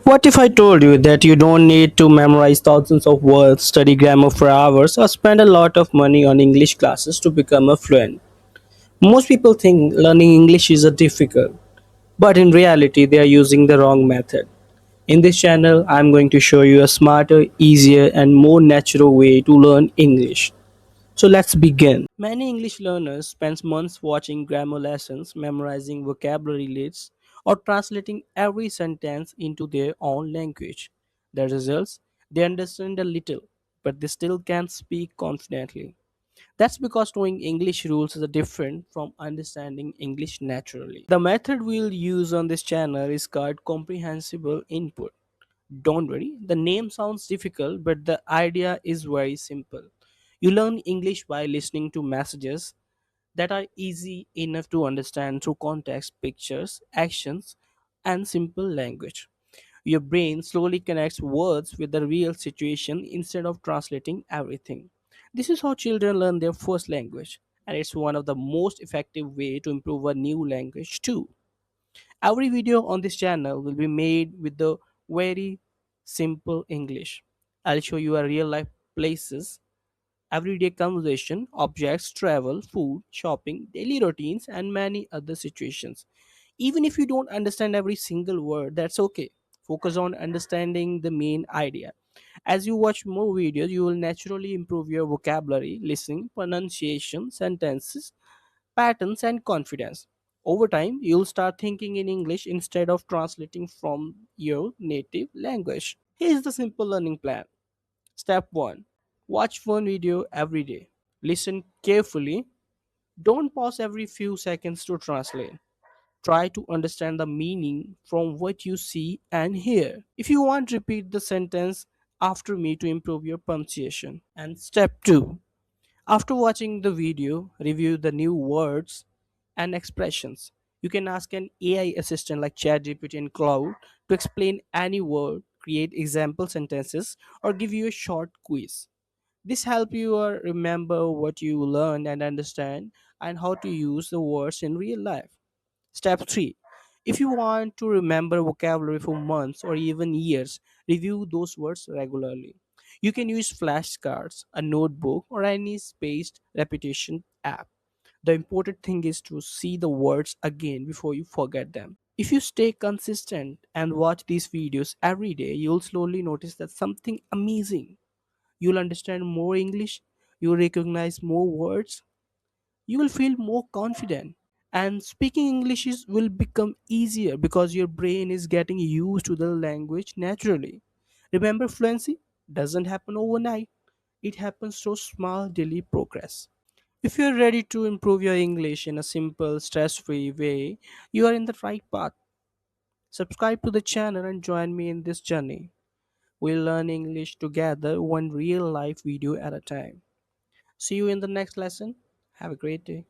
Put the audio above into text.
What if I told you that you don't need to memorize thousands of words, study grammar for hours, or spend a lot of money on English classes to become a fluent? Most people think learning English is a difficult, but in reality, they are using the wrong method. In this channel, I'm going to show you a smarter, easier, and more natural way to learn English. So let's begin. Many English learners spend months watching grammar lessons, memorizing vocabulary lists, or translating every sentence into their own language. The results? They understand a little, but they still can't speak confidently. That's because knowing English rules is different from understanding English naturally. The method we'll use on this channel is called Comprehensible Input. Don't worry, the name sounds difficult, but the idea is very simple. You learn English by listening to messages that are easy enough to understand through context, pictures, actions, and simple language. Your brain slowly connects words with the real situation instead of translating everything. This is how children learn their first language, and it's one of the most effective way to improve a new language too. Every video on this channel will be made with the very simple English. I'll show you a real life places, everyday conversation, objects, travel, food, shopping, daily routines, and many other situations. Even if you don't understand every single word, that's okay. Focus on understanding the main idea. As you watch more videos, you will naturally improve your vocabulary, listening, pronunciation, sentences, patterns, and confidence. Over time, you'll start thinking in English instead of translating from your native language. Here's the simple learning plan. Step 1. Watch one video every day. Listen carefully. Don't pause every few seconds to translate. Try to understand the meaning from what you see and hear. If you want, repeat the sentence after me to improve your pronunciation. And step 2. After watching the video, review the new words and expressions. You can ask an AI assistant like ChatGPT and Cloud to explain any word, create example sentences, or give you a short quiz. This helps you remember what you learned and understand and how to use the words in real life. Step 3. If you want to remember vocabulary for months or even years, review those words regularly. You can use flashcards, a notebook, or any spaced repetition app. The important thing is to see the words again before you forget them. If you stay consistent and watch these videos every day, you'll slowly notice that something amazing. You'll understand more English, you'll recognize more words, you will feel more confident, and speaking will become easier because your brain is getting used to the language naturally. Remember, fluency doesn't happen overnight, it happens through small daily progress. If you're ready to improve your English in a simple, stress free way, you are in the right path. Subscribe to the channel and join me in this journey. We'll learn English together, one real life video at a time. See you in the next lesson. Have a great day.